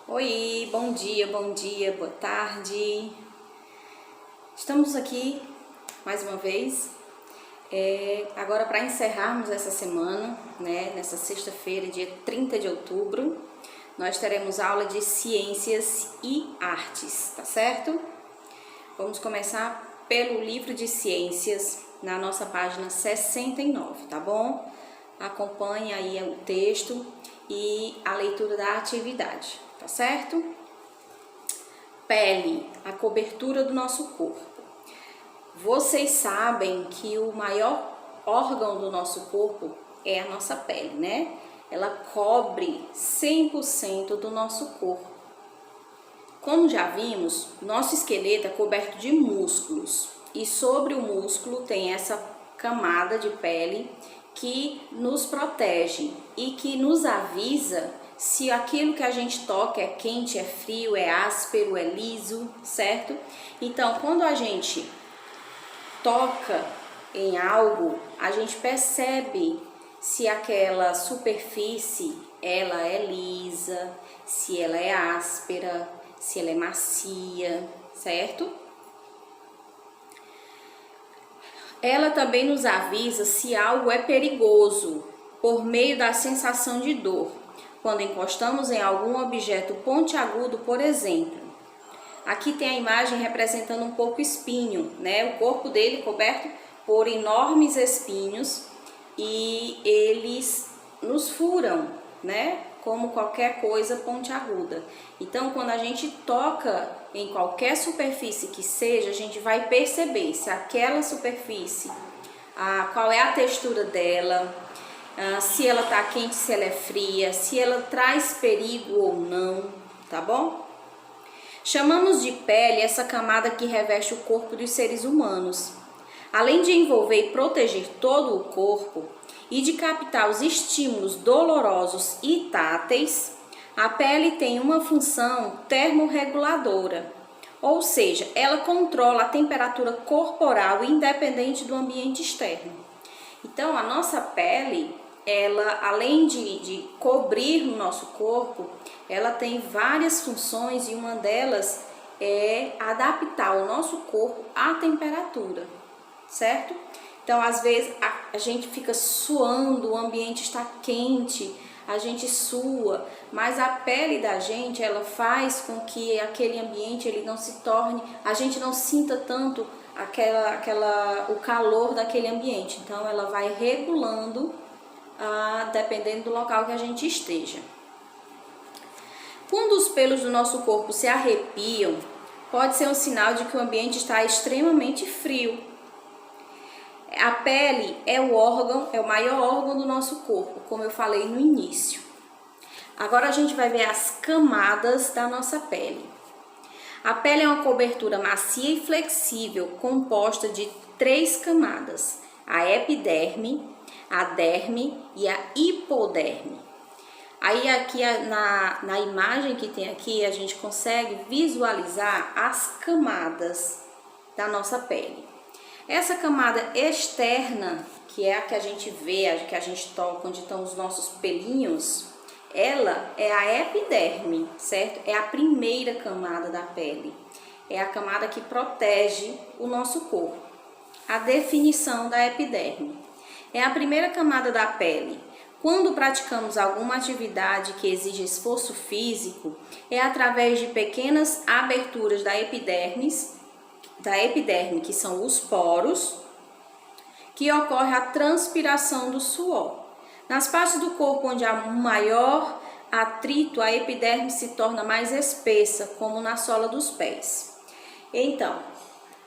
Oi, bom dia, boa tarde. Estamos aqui mais uma vez, agora para encerrarmos essa semana, né? Nessa sexta-feira, dia 30 de outubro, nós teremos aula de Ciências e Artes, tá certo? Vamos começar pelo livro de Ciências, na nossa página 69, tá bom? Acompanhe aí o texto e a leitura da atividade, tá certo? Pele, a cobertura do nosso corpo. Vocês sabem que o maior órgão do nosso corpo é a nossa pele, né? Ela cobre 100% do nosso corpo. Como já vimos, nosso esqueleto é coberto de músculos e sobre o músculo tem essa camada de pele que nos protege e que nos avisa se aquilo que a gente toca é quente, é frio, é áspero, é liso, certo? Então, quando a gente toca em algo, a gente percebe se aquela superfície ela é lisa, se ela é áspera, se ela é macia, certo? Ela também nos avisa se algo é perigoso por meio da sensação de dor, quando encostamos em algum objeto pontiagudo, por exemplo. Aqui tem a imagem representando um porco espinho, né? O corpo dele coberto por enormes espinhos e eles nos furam, né? Como qualquer coisa pontiaguda. Então, quando a gente toca em qualquer superfície que seja, a gente vai perceber se aquela superfície, qual é a textura dela, se ela tá quente, se ela é fria, se ela traz perigo ou não, tá bom? Chamamos de pele essa camada que reveste o corpo dos seres humanos. Além de envolver e proteger todo o corpo e de captar os estímulos dolorosos e táteis, a pele tem uma função termorreguladora, ou seja, ela controla a temperatura corporal independente do ambiente externo. Então, a nossa pele, ela, além de cobrir o nosso corpo, ela tem várias funções e uma delas é adaptar o nosso corpo à temperatura, certo? Então, às vezes, a gente fica suando, o ambiente está quente, a gente sua, mas a pele da gente, ela faz com que aquele ambiente ele não se torne, a gente não sinta tanto o calor daquele ambiente. Então, ela vai regulando, dependendo do local que a gente esteja. Quando os pelos do nosso corpo se arrepiam, pode ser um sinal de que o ambiente está extremamente frio. A pele é o maior órgão do nosso corpo, como eu falei no início. Agora a gente vai ver as camadas da nossa pele. A pele é uma cobertura macia e flexível, composta de 3 camadas: a epiderme, a derme e a hipoderme. Aí aqui na imagem que tem aqui, a gente consegue visualizar as camadas da nossa pele. Essa camada externa, que é a que a gente vê, a que a gente toca, onde estão os nossos pelinhos, ela é a epiderme, certo? É a primeira camada da pele. É a camada que protege o nosso corpo. A definição da epiderme. É a primeira camada da pele. Quando praticamos alguma atividade que exige esforço físico, é através de pequenas aberturas da epiderme, que são os poros, que ocorre a transpiração do suor. Nas partes do corpo onde há um maior atrito, a epiderme se torna mais espessa, como na sola dos pés. Então,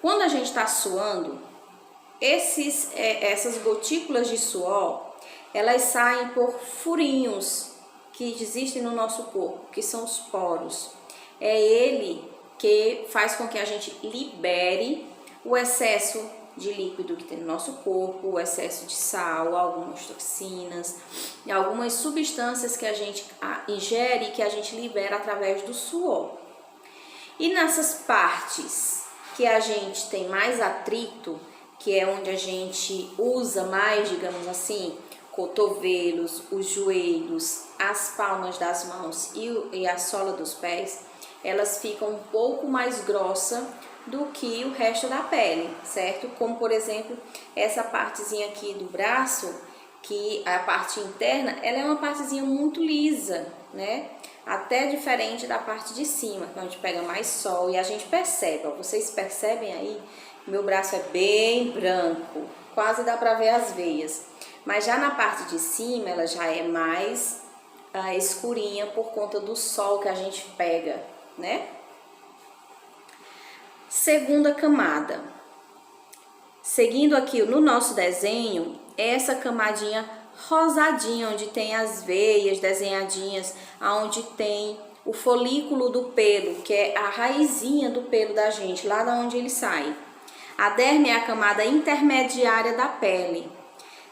quando a gente está suando, essas gotículas de suor, elas saem por furinhos que existem no nosso corpo, que são os poros. É ele que faz com que a gente libere o excesso de líquido que tem no nosso corpo, o excesso de sal, algumas toxinas, algumas substâncias que a gente ingere e que a gente libera através do suor. E nessas partes que a gente tem mais atrito, que é onde a gente usa mais, digamos assim, cotovelos, os joelhos, as palmas das mãos e a sola dos pés, elas ficam um pouco mais grossa do que o resto da pele, certo? Como, por exemplo, essa partezinha aqui do braço, que a parte interna, ela é uma partezinha muito lisa, né? Até diferente da parte de cima, então a gente pega mais sol e a gente percebe, ó, vocês percebem aí, meu braço é bem branco, quase dá pra ver as veias. Mas já na parte de cima, ela já é mais escurinha por conta do sol que a gente pega, né? Segunda camada. Seguindo aqui no nosso desenho, essa camadinha rosadinha, onde tem as veias desenhadinhas, onde tem o folículo do pelo, que é a raizinha do pelo da gente, lá da onde ele sai. A derme é a camada intermediária da pele.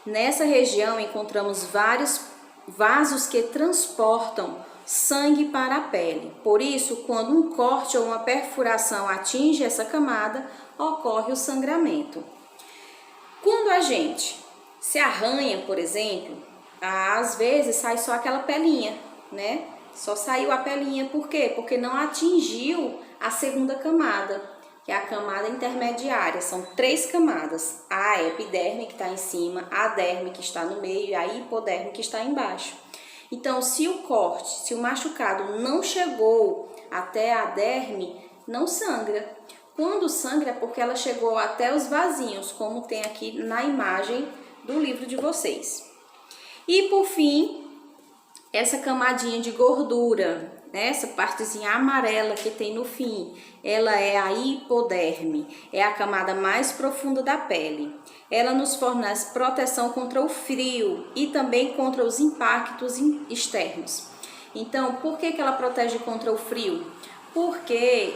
Nessa região encontramos vários vasos que transportam sangue para a pele. Por isso, quando um corte ou uma perfuração atinge essa camada, ocorre o sangramento. Quando a gente se arranha, por exemplo, às vezes sai só aquela pelinha, né? Só saiu a pelinha, por quê? Porque não atingiu a segunda camada, que é a camada intermediária. São 3 camadas: a epiderme, que está em cima, a derme, que está no meio, e a hipoderme, que está embaixo. Então, se o corte, se o machucado não chegou até a derme, não sangra. Quando sangra é porque ela chegou até os vasinhos, como tem aqui na imagem do livro de vocês. E por fim, essa camadinha de gordura, né? Essa partezinha amarela que tem no fim, ela é a hipoderme, é a camada mais profunda da pele. Ela nos fornece proteção contra o frio e também contra os impactos externos. Então, por que ela protege contra o frio? Porque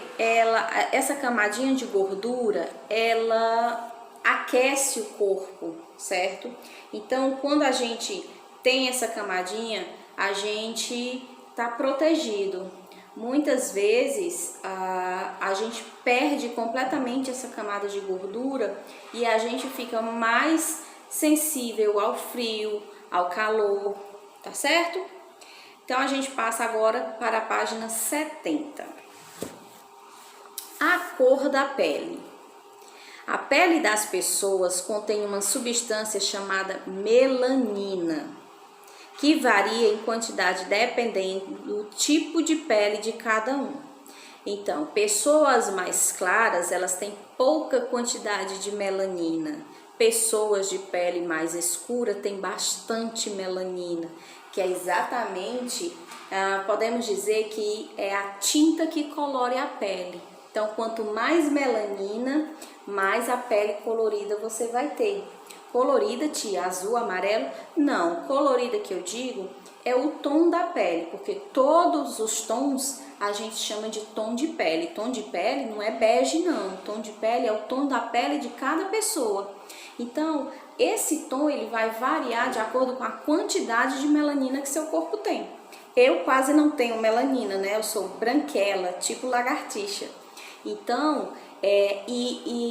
essa camadinha de gordura, ela aquece o corpo, certo? Então, quando a gente tem essa camadinha, a gente tá protegido. Muitas vezes a gente perde completamente essa camada de gordura e a gente fica mais sensível ao frio, ao calor, tá certo? Então, a gente passa agora para a página 70. A cor da pele. A pele das pessoas contém uma substância chamada melanina, que varia em quantidade dependendo do tipo de pele de cada um. Então, pessoas mais claras, elas têm pouca quantidade de melanina. Pessoas de pele mais escura têm bastante melanina, que é exatamente, podemos dizer que é a tinta que colore a pele. Então, quanto mais melanina, mais a pele colorida você vai ter. Colorida, tia, azul, amarelo? Não, colorida que eu digo é o tom da pele, porque todos os tons a gente chama de tom de pele. Tom de pele não é bege, não. Tom de pele é o tom da pele de cada pessoa. Então, esse tom ele vai variar de acordo com a quantidade de melanina que seu corpo tem. Eu quase não tenho melanina, né? Eu sou branquela, tipo lagartixa. Então,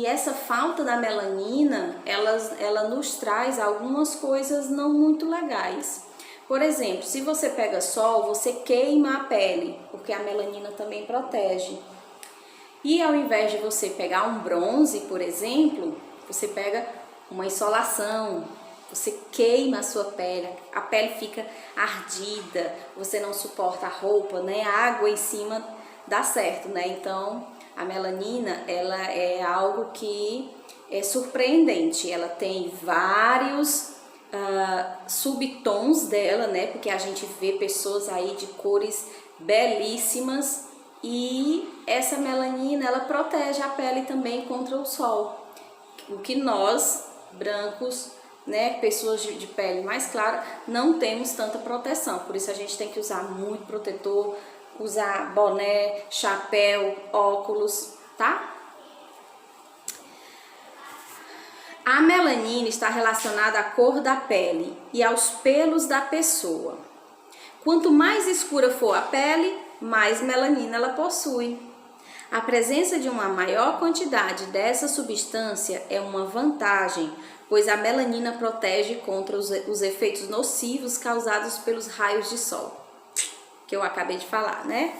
essa falta da melanina, ela nos traz algumas coisas não muito legais. Por exemplo, se você pega sol, você queima a pele, porque a melanina também protege. E ao invés de você pegar um bronze, por exemplo, você pega uma insolação, você queima a sua pele, a pele fica ardida, você não suporta a roupa, né? A água em cima dá certo, né? Então, a melanina, ela é algo que é surpreendente. Ela tem vários subtons dela, né? Porque a gente vê pessoas aí de cores belíssimas e essa melanina, ela protege a pele também contra o sol. O que nós, brancos, né, pessoas de pele mais clara, não temos tanta proteção. Por isso a gente tem que usar muito protetor, usar boné, chapéu, óculos, tá? A melanina está relacionada à cor da pele e aos pelos da pessoa. Quanto mais escura for a pele, mais melanina ela possui. A presença de uma maior quantidade dessa substância é uma vantagem, pois a melanina protege contra os efeitos nocivos causados pelos raios de sol, que eu acabei de falar, né?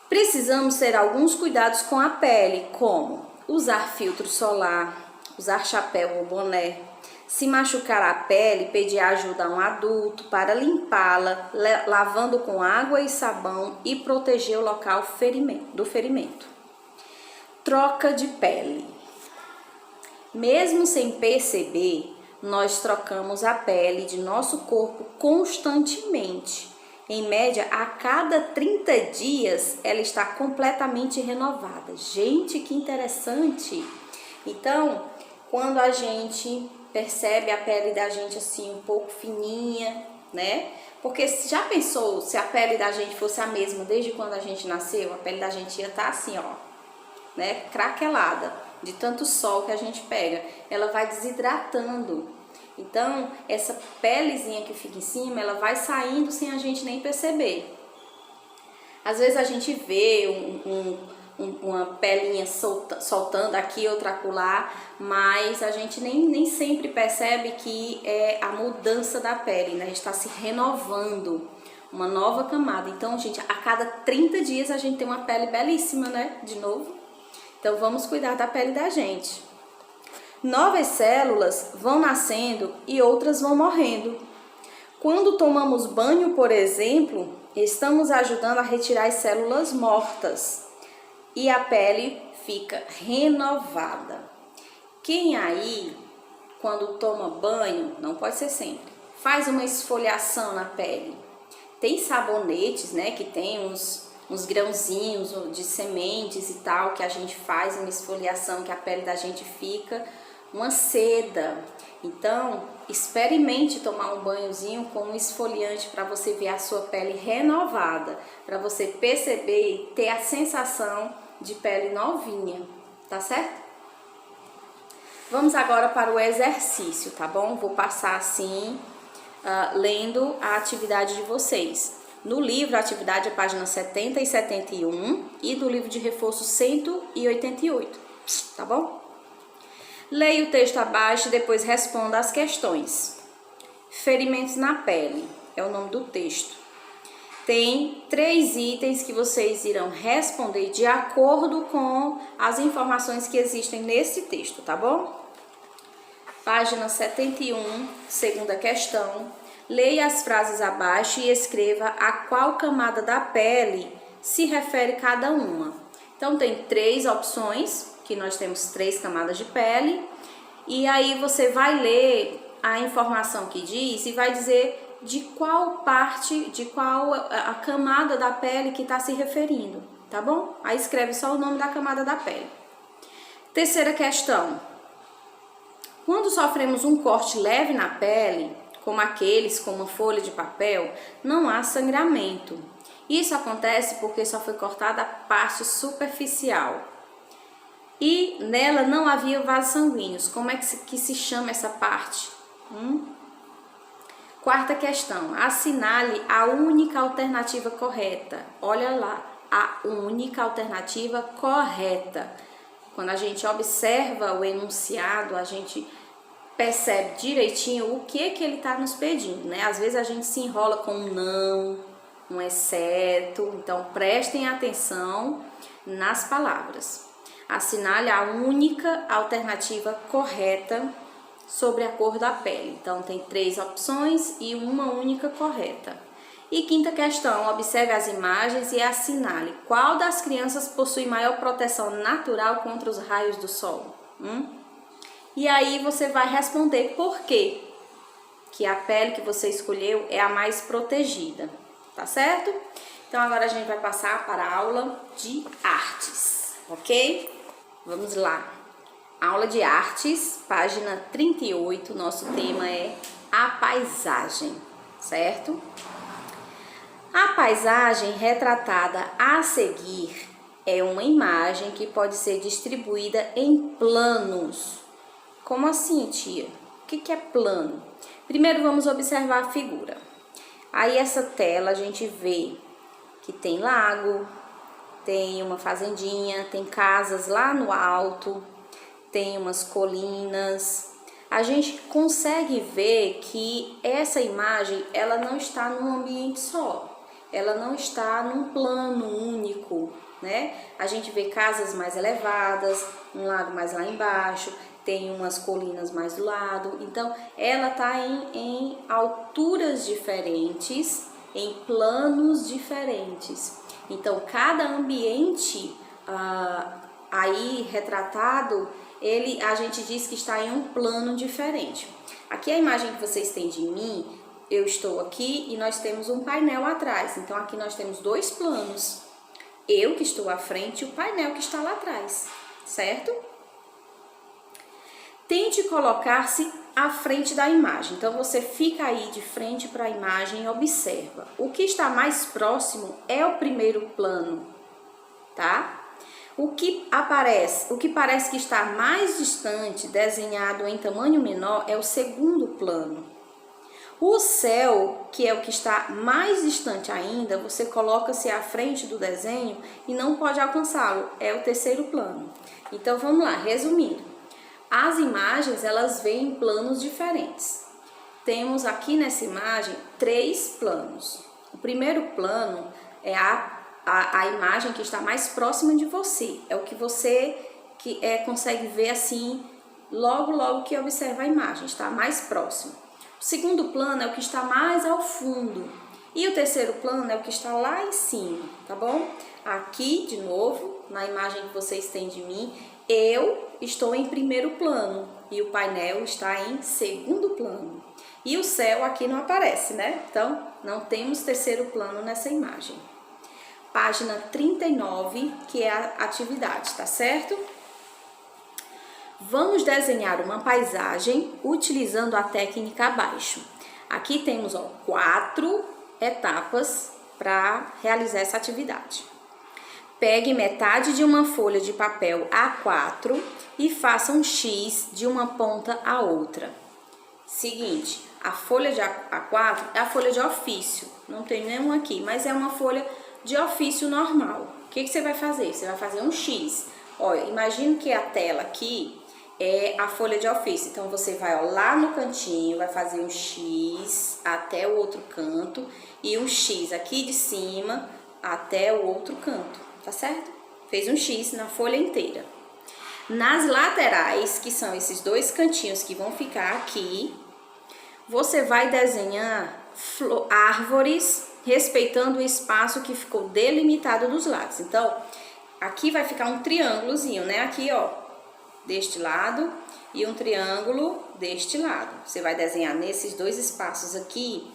Precisamos ter alguns cuidados com a pele, como usar filtro solar, usar chapéu ou boné. Se machucar a pele, pedir ajuda a um adulto para limpá-la, lavando com água e sabão e proteger o local do ferimento. Troca de pele. Mesmo sem perceber, nós trocamos a pele de nosso corpo constantemente. Em média, a cada 30 dias, ela está completamente renovada. Gente, que interessante! Então, quando a gente percebe a pele da gente assim um pouco fininha, né? Porque já pensou se a pele da gente fosse a mesma desde quando a gente nasceu? A pele da gente ia estar assim, ó, né? Craquelada, de tanto sol que a gente pega. Ela vai desidratando. Então, essa pelezinha que fica em cima, ela vai saindo sem a gente nem perceber. Às vezes a gente vê uma pelinha soltando aqui, outra acolá, mas a gente nem sempre percebe que é a mudança da pele, né? A gente está se renovando, uma nova camada. Então, gente, a cada 30 dias a gente tem uma pele belíssima, né? De novo. Então, vamos cuidar da pele da gente. Novas células vão nascendo e outras vão morrendo. Quando tomamos banho, por exemplo, estamos ajudando a retirar as células mortas e a pele fica renovada. Quem aí, quando toma banho, não pode ser sempre, faz uma esfoliação na pele. Tem sabonetes, né, que tem uns grãozinhos de sementes e tal, que a gente faz uma esfoliação, que a pele da gente fica uma seda. Então, experimente tomar um banhozinho com um esfoliante para você ver a sua pele renovada, para você perceber e ter a sensação de pele novinha, tá certo? Vamos agora para o exercício, tá bom? Vou passar assim, lendo a atividade de vocês. No livro, a atividade é página 70 e 71 e do livro de reforço 188, tá bom? Leia o texto abaixo e depois responda as questões. Ferimentos na pele é o nome do texto. Tem 3 itens que vocês irão responder de acordo com as informações que existem nesse texto, tá bom? Página 71, segunda questão. Leia as frases abaixo e escreva a qual camada da pele se refere cada uma. Então, tem 3 opções, que nós temos 3 camadas de pele, e aí você vai ler a informação que diz e vai dizer de qual parte, de qual a camada da pele que está se referindo, tá bom? Aí escreve só o nome da camada da pele. Terceira questão. Quando sofremos um corte leve na pele, como aqueles com uma folha de papel, não há sangramento. Isso acontece porque só foi cortada a parte superficial e nela não havia vasos sanguíneos. Como é que se chama essa parte? Quarta questão. Assinale a única alternativa correta. Olha lá, a única alternativa correta. Quando a gente observa o enunciado, a gente percebe direitinho o que ele está nos pedindo, né? Às vezes a gente se enrola com um não, um exceto. Então, prestem atenção nas palavras. Assinale a única alternativa correta sobre a cor da pele. Então, tem 3 opções e uma única correta. E quinta questão, observe as imagens e assinale qual das crianças possui maior proteção natural contra os raios do sol. E aí você vai responder por quê que a pele que você escolheu é a mais protegida, tá certo? Então, agora a gente vai passar para a aula de artes, ok? Vamos lá. Aula de artes, página 38, nosso tema é a paisagem, certo? A paisagem retratada a seguir é uma imagem que pode ser distribuída em planos. Como assim, tia? O que é plano? Primeiro vamos observar a figura. Aí essa tela a gente vê que tem lago, tem uma fazendinha, tem casas lá no alto, tem umas colinas. A gente consegue ver que essa imagem, ela não está num ambiente só, ela não está num plano único, né? A gente vê casas mais elevadas, um lago mais lá embaixo, tem umas colinas mais do lado, então ela está em alturas diferentes, em planos diferentes. Então cada ambiente aí retratado, a gente diz que está em um plano diferente. Aqui a imagem que vocês têm de mim, eu estou aqui e nós temos um painel atrás. Então aqui nós temos dois planos. Eu que estou à frente e o painel que está lá atrás, certo? Tente colocar-se à frente da imagem. Então você fica aí de frente para a imagem e observa. O que está mais próximo é o primeiro plano, tá? O que parece que está mais distante, desenhado em tamanho menor, é o segundo plano. O céu, que é o que está mais distante ainda, você coloca-se à frente do desenho e não pode alcançá-lo, é o terceiro plano. Então vamos lá, resumindo. As imagens, elas vêm em planos diferentes. Temos aqui nessa imagem 3 planos. O primeiro plano é a imagem que está mais próxima de você, é o que você consegue ver assim, logo que observa a imagem, está mais próximo. O segundo plano é o que está mais ao fundo e o terceiro plano é o que está lá em cima, tá bom? Aqui, de novo, na imagem que vocês têm de mim, eu estou em primeiro plano e o painel está em segundo plano. E o céu aqui não aparece, né? Então, não temos terceiro plano nessa imagem. Página 39, que é a atividade, tá certo? Vamos desenhar uma paisagem utilizando a técnica abaixo. Aqui temos 4 etapas para realizar essa atividade. Pegue metade de uma folha de papel A4 e faça um X de uma ponta à outra. Seguinte, a folha de A4 é a folha de ofício, não tem nenhuma aqui, mas é uma folha de ofício normal. O que você vai fazer? Você vai fazer um X. Olha, imagine que a tela aqui é a folha de ofício. Então você vai lá no cantinho, vai fazer um X até o outro canto e um X aqui de cima até o outro canto, tá certo? Fez um X na folha inteira. Nas laterais, que são esses 2 cantinhos que vão ficar aqui, você vai desenhar árvores respeitando o espaço que ficou delimitado dos lados. Então, aqui vai ficar um triângulozinho, né? Aqui, ó, deste lado e um triângulo deste lado. Você vai desenhar nesses 2 espaços aqui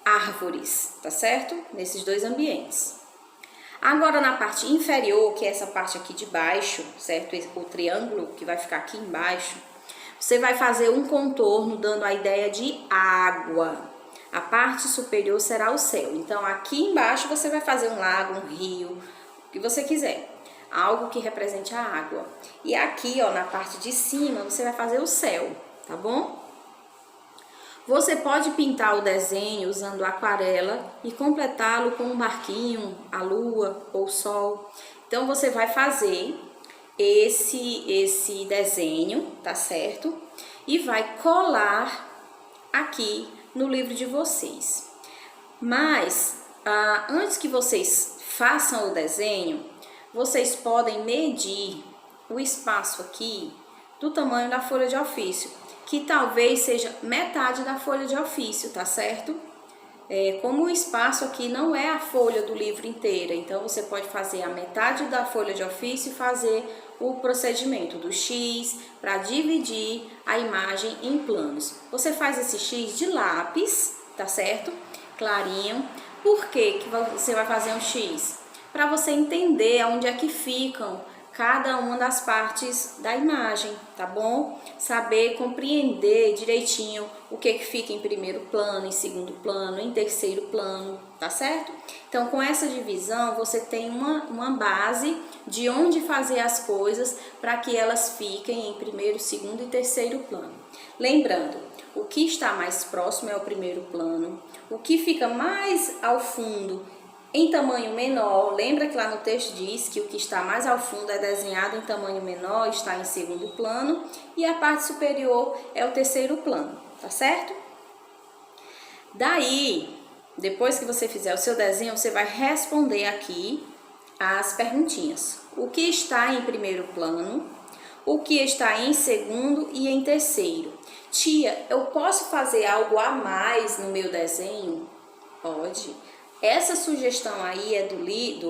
árvores, tá certo? Nesses 2 ambientes. Agora, na parte inferior, que é essa parte aqui de baixo, certo? O triângulo que vai ficar aqui embaixo, você vai fazer um contorno dando a ideia de água. A parte superior será o céu. Então, aqui embaixo você vai fazer um lago, um rio, o que você quiser. Algo que represente a água. E aqui, ó, na parte de cima, você vai fazer o céu, tá bom? Você pode pintar o desenho usando aquarela e completá-lo com um barquinho, a lua ou o sol. Então, você vai fazer esse desenho, tá certo? E vai colar aqui no livro de vocês. Mas, antes que vocês façam o desenho, vocês podem medir o espaço aqui do tamanho da folha de ofício, que talvez seja metade da folha de ofício, tá certo? Como o espaço aqui não é a folha do livro inteira, então você pode fazer a metade da folha de ofício e fazer o procedimento do X para dividir a imagem em planos. Você faz esse X de lápis, tá certo? Clarinho. Por que você vai fazer um X? Para você entender onde é que ficam cada uma das partes da imagem, tá bom? Saber compreender direitinho o que fica em primeiro plano, em segundo plano, em terceiro plano, tá certo? Então, com essa divisão, você tem uma base de onde fazer as coisas para que elas fiquem em primeiro, segundo e terceiro plano. Lembrando, o que está mais próximo é o primeiro plano, o que fica mais ao fundo em tamanho menor. Lembra que lá no texto diz que o que está mais ao fundo é desenhado em tamanho menor, está em segundo plano, e a parte superior é o terceiro plano, tá certo? Daí, depois que você fizer o seu desenho, você vai responder aqui as perguntinhas. O que está em primeiro plano? O que está em segundo e em terceiro? Tia, eu posso fazer algo a mais no meu desenho? Pode. Essa sugestão aí é do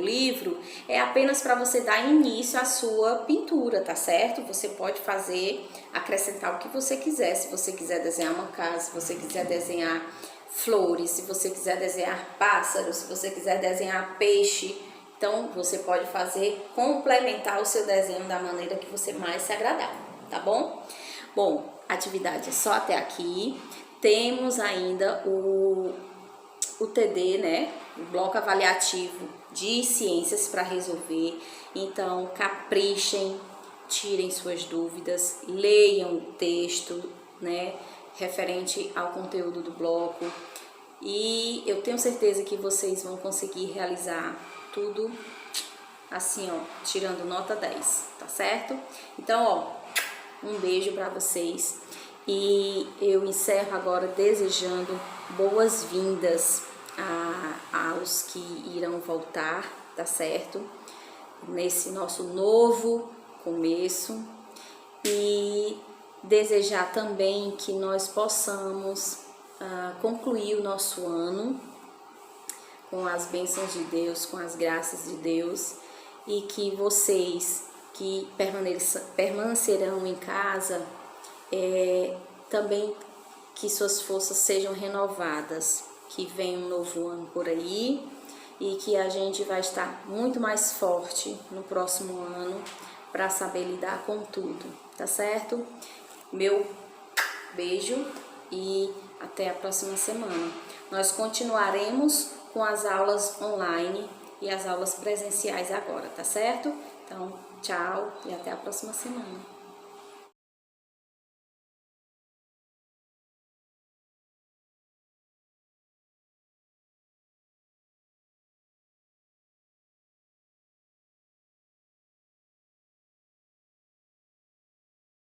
livro, é apenas para você dar início à sua pintura, tá certo? Você pode fazer, acrescentar o que você quiser. Se você quiser desenhar uma casa, se você quiser desenhar flores, se você quiser desenhar pássaros, se você quiser desenhar peixe, então você pode fazer, complementar o seu desenho da maneira que você mais se agradar, tá bom? Bom, a atividade é só até aqui. Temos ainda o TD, né? O bloco avaliativo de ciências para resolver. Então, caprichem, tirem suas dúvidas, leiam o texto, né? Referente ao conteúdo do bloco. E eu tenho certeza que vocês vão conseguir realizar tudo assim, ó, tirando nota 10, tá certo? Então, ó, um beijo para vocês. E eu encerro agora desejando boas-vindas aos que irão voltar, tá certo? Nesse nosso novo começo. E desejar também que nós possamos concluir o nosso ano com as bênçãos de Deus, com as graças de Deus, e que vocês que permanecerão em casa, também que suas forças sejam renovadas, que venha um novo ano por aí e que a gente vai estar muito mais forte no próximo ano para saber lidar com tudo, tá certo? Meu beijo e até a próxima semana. Nós continuaremos com as aulas online e as aulas presenciais agora, tá certo? Então, tchau e até a próxima semana.